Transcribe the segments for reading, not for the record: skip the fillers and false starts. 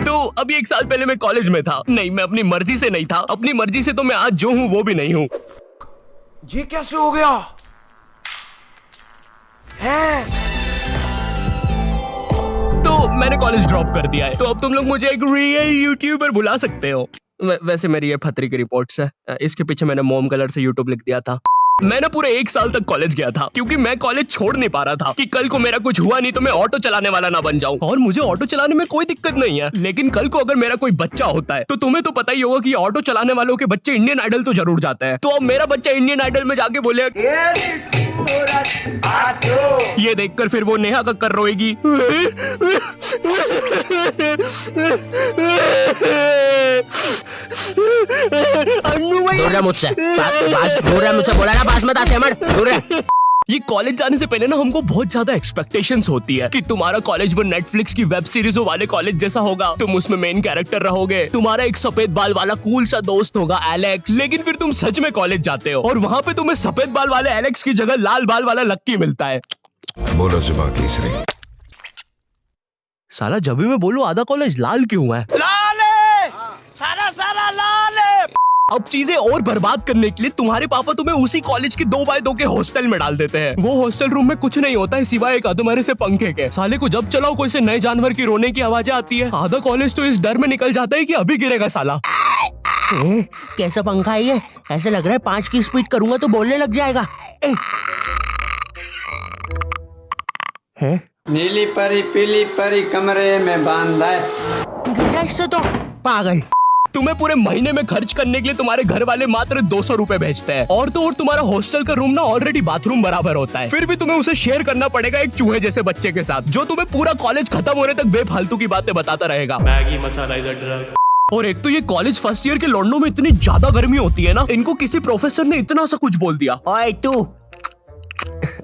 तो अभी 1 साल पहले मैं कॉलेज में था। नहीं, मैं अपनी मर्जी से नहीं था। अपनी मर्जी से तो मैं आज जो हूँ वो भी नहीं हूँ। ये कैसे हो गया है? तो मैंने कॉलेज ड्रॉप कर दिया है। तो अब तुम लोग मुझे एक रियल यूट्यूबर बुला सकते हो। वैसे मेरी ये फतरी की रिपोर्ट्स है। इसके पीछे मैंने मोम कलर से यूट्यूब लिख दिया था। मैंने पूरे 1 साल तक कॉलेज गया था क्योंकि मैं कॉलेज छोड़ नहीं पा रहा था कि कल को मेरा कुछ हुआ नहीं तो मैं ऑटो चलाने वाला ना बन जाऊं। और मुझे ऑटो चलाने में कोई दिक्कत नहीं है, लेकिन कल को अगर मेरा कोई बच्चा होता है तो तुम्हें तो पता ही होगा कि ऑटो चलाने वालों के बच्चे इंडियन आइडल तो जरूर जाते हैं। तो अब मेरा बच्चा इंडियन आइडल में जाके बोले, ये देखकर फिर वो नेहा कक्कर रोएगी। मुझसे बोला ना, पास मत आ। ये कॉलेज जाने से पहले ना हमको बहुत ज्यादा एक्सपेक्टेशंस होती है कि तुम्हारा कॉलेज वो नेटफ्लिक्स की वेब सीरीजों वाले कॉलेज जैसा होगा। तुम उसमें मेन कैरेक्टर रहोगे, तुम्हारा एक सफेद बाल वाला कूल सा दोस्त होगा एलेक्स। लेकिन फिर तुम सच में कॉलेज जाते हो और वहाँ पे तुम्हें सफेद बाल वाले एलेक्स की जगह लाल बाल वाला लक्की मिलता है। बोलो जुबान तीसरी। साला जब भी मैं बोलूं आधा कॉलेज लाल क्यों है? लाल है, सारा लाल है। अब चीजें और बर्बाद करने के लिए तुम्हारे पापा तुम्हें उसी कॉलेज के 2x2 के हॉस्टल में डाल देते हैं। वो हॉस्टल रूम में कुछ नहीं होता है सिवाय एक अधमरे से पंखे के। साले को जब चलाओ कोई से नए जानवर की रोने की आवाजें आती है। आधा कॉलेज तो इस डर में निकल जाता है कि अभी गिरेगा साला। कैसा पंखा है ये? ऐसे लग रहा है 5 की स्पीड करूंगा तो बोलने लग जाएगा। नीली परी पीली परी कमरे में बांधा है। इससे तो पागल। तुम्हें पूरे महीने में खर्च करने के लिए तुम्हारे घर वाले मात्र 200 रुपए भेजते हैं और तो और तुम्हारा हॉस्टल का रूम ना ऑलरेडी बाथरूम बराबर होता है। फिर भी तुम्हें उसे शेयर करना पड़ेगा एक चूहे जैसे बच्चे के साथ जो तुम्हें पूरा कॉलेज खत्म होने तक बेफालतू की बातें बताता रहेगा। Maggi masala is a drug. और एक तो ये कॉलेज फर्स्ट ईयर के लौंडों में इतनी ज्यादा गर्मी होती है ना, इनको किसी प्रोफेसर ने इतना सा कुछ बोल दिया। ओए तू,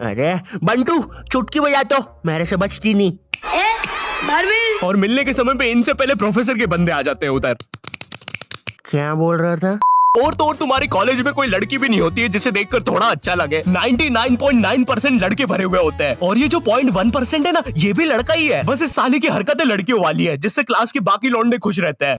अरे बंटू चुटकी बजा तो, मेरे से बचती नहीं। और मिलने के समय पे इनसे पहले प्रोफेसर के बंदे आ जाते हैं उधर। क्या बोल रहा था? और तो और तुम्हारे कॉलेज में कोई लड़की भी नहीं होती है जिसे देखकर थोड़ा अच्छा लगे। 99.9% लड़के भरे हुए होते हैं और ये जो 0.1% है ना, ये भी लड़का ही है। बस इस साले की हरकतें लड़कियों वाली है जिससे क्लास के बाकी लौंडे खुश रहते हैं।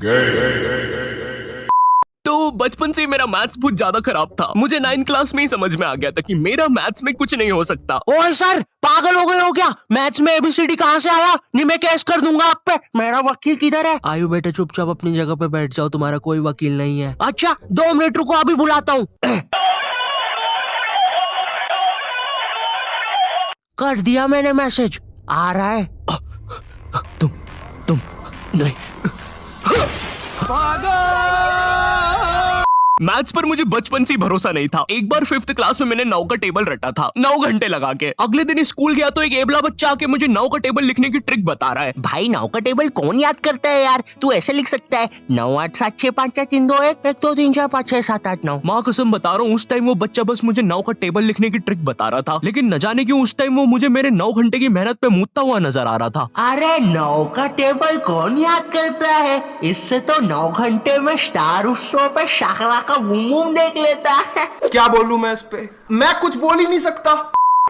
तो बचपन से मेरा मैथ्स बहुत ज्यादा खराब था। मुझे 9th क्लास में ही समझ में आ गया था कि मेरा मैथ्स में कुछ नहीं हो सकता। ओए सर, पागल हो गए हो क्या? मैथ्स में ABCD कहाँ से आया? नहीं, मैं केस कर दूंगा आप पे। मेरा वकील किधर है? आयु बेटे चुपचाप अपनी जगह पे बैठ जाओ, तुम्हारा कोई वकील नहीं है। अच्छा 2 मिनट रुको, अभी बुलाता हूँ। कर दिया मैंने मैसेज, आ रहा है। तुम नहीं। मैथ्स पर मुझे बचपन से ही भरोसा नहीं था। एक बार 5th क्लास में मैंने 9 का टेबल रटा था 9 घंटे लगा के। अगले दिन स्कूल गया तो एक एबला बच्चा आके मुझे 9 का टेबल लिखने की ट्रिक बता रहा है। भाई 9 का टेबल कौन याद करता है यार? तू ऐसे लिख सकता है 9 8 7 6 5 4 3 2 1 1 2 3 4 5 6 7 8 9। माँ कसम बता रहा हूँ, उस टाइम वो बच्चा बस मुझे 9 का टेबल लिखने की ट्रिक बता रहा था, लेकिन न जाने क्यों उस टाइम वो मुझे मेरे 9 घंटे की मेहनत पे मूतता हुआ नजर आ रहा था। अरे 9 का टेबल कौन याद करता है? इससे तो 9 घंटे में स्टार उत्सव पे शाकला का बूम देख लेता है। क्या बोलूं मैं इस पे? मैं कुछ बोल ही नहीं सकता।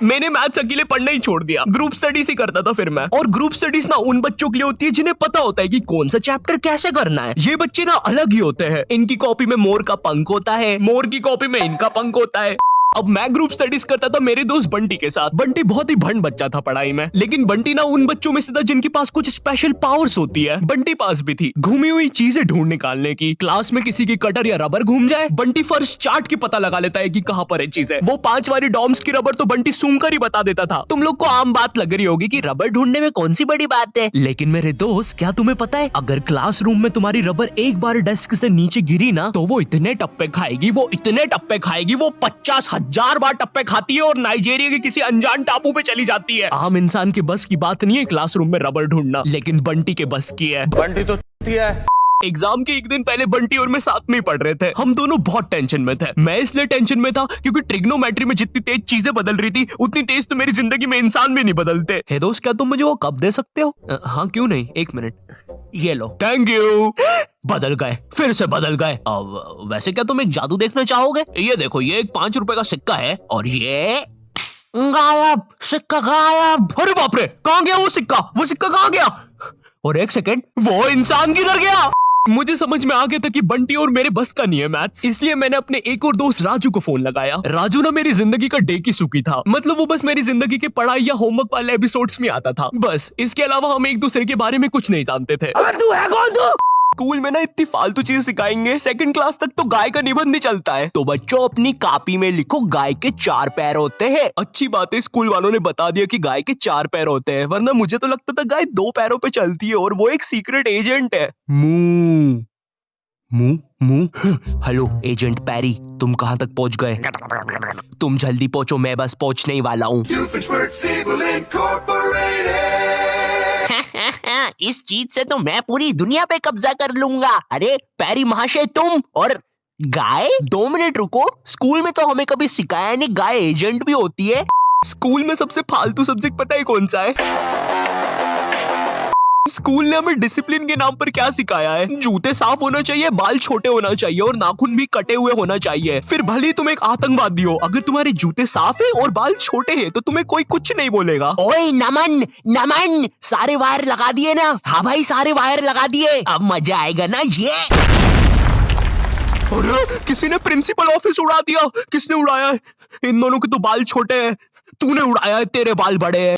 मैंने मैथ्स अकेले पढ़ना ही छोड़ दिया, ग्रुप स्टडीज ही करता था फिर मैं। और ग्रुप स्टडीज ना उन बच्चों के लिए होती है जिन्हें पता होता है कि कौन सा चैप्टर कैसे करना है। ये बच्चे ना अलग ही होते हैं। इनकी कॉपी में मोर का पंख होता है, मोर की कॉपी में इनका पंख होता है। अब मैं ग्रुप स्टडीज करता था मेरे दोस्त बंटी के साथ। बंटी बहुत ही भंड बच्चा था पढ़ाई में, लेकिन बंटी ना उन बच्चों में से था जिनके पास कुछ स्पेशल पावर्स होती है। बंटी पास भी थी घूमी हुई चीजें ढूंढ निकालने की। क्लास में किसी की कटर या रबर घूम जाए, बंटी फर्स्ट चार्ट की पता लगा लेता है कि कहाँ पर है चीजें। वो 5 वाली डॉम्स की रबर तो बंटी सूंघ कर ही बता देता था। तुम लोग को आम बात लग रही होगी कि रबर ढूंढने में कौन सी बड़ी बात है, लेकिन मेरे दोस्त क्या तुम्हें पता है, अगर क्लासरूम में तुम्हारी रबर एक बार डेस्क से नीचे गिरी ना तो वो इतने टप्पे खाएगी, वो इतने टप्पे खाएगी, वो 50,000 बार टप्पे खाती है और नाइजीरिया के किसी अनजान टापू पे चली जाती है। आम इंसान के बस की बात नहीं है क्लासरूम में रबर ढूंढना, लेकिन बंटी के बस की है। बंटी तो है। एग्जाम के एक दिन पहले बंटी और मैं साथ में ही पढ़ रहे थे। हम दोनों बहुत टेंशन में थे। मैं इसलिए टेंशन में था क्योंकि ट्रिग्नोमेट्री में जितनी तेज चीजें बदल रही थी उतनी तेज तो मेरी जिंदगी में इंसान भी नहीं बदलते। हे दोस्त, क्या तुम मुझे वो कप दे सकते हो? हाँ क्यों नहीं, 1 मिनट, ये लो। Thank you. बदल गए, फिर से बदल गए। अब वैसे क्या तुम एक जादू देखना चाहोगे? ये देखो, ये एक 5 रुपए का सिक्का है और ये गायब, सिक्का गायब। अरे बाप रे, कहाँ गया वो सिक्का? वो सिक्का कहाँ गया? और एक सेकंड, वो इंसान किधर गया? मुझे समझ में आ गया था कि बंटी और मेरे बस का नहीं है मैथ्स, इसलिए मैंने अपने एक और दोस्त राजू को फोन लगाया। राजू ना मेरी जिंदगी का डे की सुकी था, मतलब वो बस मेरी जिंदगी के पढ़ाई या होमवर्क वाले एपिसोड्स में आता था, बस। इसके अलावा हम एक दूसरे के बारे में कुछ नहीं जानते थे। तू है कौन तू? स्कूल में ना इतनी फालतू चीज सिखाएंगे, सेकंड क्लास तक तो गाय का निबंध नहीं चलता है। तो बच्चों अपनी कॉपी में लिखो गाय के 4 पैर होते हैं। अच्छी बात है स्कूल वालों ने बता दिया कि गाय के 4 पैर होते हैं, वरना मुझे तो लगता था गाय 2 पैरों पे चलती है और वो एक सीक्रेट एजेंट है। मुंह मुंह मुंह। हेलो एजेंट पैरी, तुम कहां तक पहुंच गए? तुम जल्दी पहुंचो, मैं बस पहुंचने ही वाला हूँ। इस चीज से तो मैं पूरी दुनिया पे कब्जा कर लूंगा। अरे पैरी महाशय, तुम और गाय? 2 मिनट रुको, स्कूल में तो हमें कभी सिखाया नहीं गाय एजेंट भी होती है। स्कूल में सबसे फालतू सब्जेक्ट पता है कौन सा है? स्कूल ने हमें डिसिप्लिन के नाम पर क्या सिखाया है? जूते साफ होना चाहिए, बाल छोटे होना चाहिए और नाखून भी कटे हुए होना चाहिए। फिर भले ही तुम एक आतंकवादी हो, अगर तुम्हारे जूते साफ है और बाल छोटे हैं तो तुम्हें कोई कुछ नहीं बोलेगा। ओए नमन नमन, सारे वायर लगा दिए ना? हाँ भाई, सारे वायर लगा दिए, अब मजा आएगा ना ये। अरे किसी ने प्रिंसिपल ऑफिस उड़ा दिया। किसने उड़ाया है? इन दोनों के तो बाल छोटे हैं। तूने उड़ाया है, तेरे बाल बड़े हैं।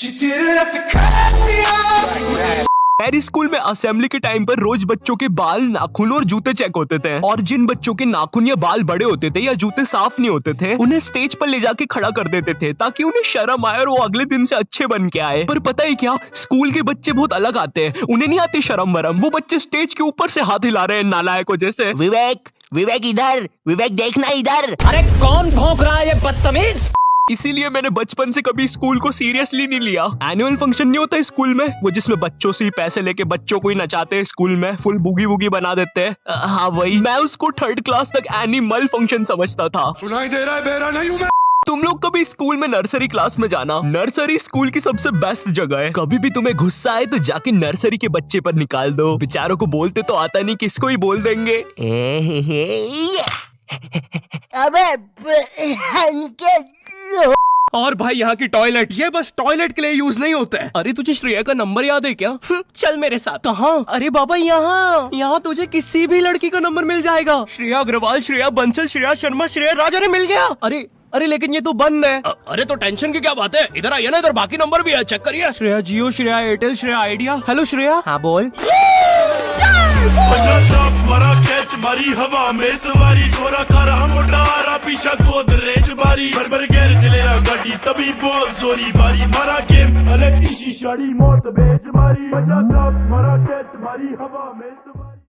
मेरी स्कूल में असेंबली के टाइम पर रोज बच्चों के बाल, नाखून और जूते चेक होते थे, और जिन बच्चों के नाखून या बाल बड़े होते थे या जूते साफ नहीं होते थे, उन्हें स्टेज पर ले जाके खड़ा कर देते थे ताकि उन्हें शर्म आए और वो अगले दिन से अच्छे बन के आए। पर पता है क्या, स्कूल के बच्चे बहुत अलग आते हैं, उन्हें नहीं आती शर्म वरम। वो बच्चे स्टेज के ऊपर से हाथ हिला रहे हैं नालायकों जैसे। विवेक, विवेक इधर, विवेक देखना इधर। अरे कौन भौंक रहा है ये बदतमीज? इसीलिए मैंने बचपन से कभी स्कूल को सीरियसली नहीं लिया। एनुअल फंक्शन नहीं होता स्कूल में, वो जिसमें बच्चों से ही पैसे लेके बच्चों को ही नचाते हैं स्कूल में, फुल बुगी बुगी बना देते हैं। हाँ वही, मैं उसको 3rd क्लास तक एनिमल फंक्शन समझता था। सुनाई दे रहा है, बेरा नहीं हूं मैं। तुम लोग कभी स्कूल में नर्सरी क्लास में जाना, नर्सरी स्कूल की सबसे बेस्ट जगह है। कभी भी तुम्हें गुस्सा आए तो जाके नर्सरी के बच्चे पर निकाल दो, बेचारों को बोलते तो आता नहीं, किसको ही बोल देंगे। अबे और भाई यहाँ की टॉयलेट, ये बस टॉयलेट के लिए यूज नहीं होता है। अरे तुझे श्रेया का नंबर याद है क्या? चल मेरे साथ। कहाँ? अरे बाबा यहाँ तुझे किसी भी लड़की का नंबर मिल जाएगा। श्रेया अग्रवाल, श्रेया बंसल, श्रेया शर्मा, श्रेया राजा ने मिल गया। अरे लेकिन ये तो बंद है। अरे तो टेंशन की क्या बात है, इधर आइए ना, इधर बाकी नंबर भी है, चेक करिए। श्रेया जियो, श्रेया एयरटेल, श्रेया आइडिया। हेलो श्रेया। हाँ बोल। मरा कैच मारी हवा में सवारी, छोरा करा मोटा आरा पीछा गोदरेज बारी, भर गैर चलेरा गाड़ी तभी बोल जोरी बारी, मारा गेम अलग इसी शाड़ी मौत बेच मारी, मरा कैच मारी हवा में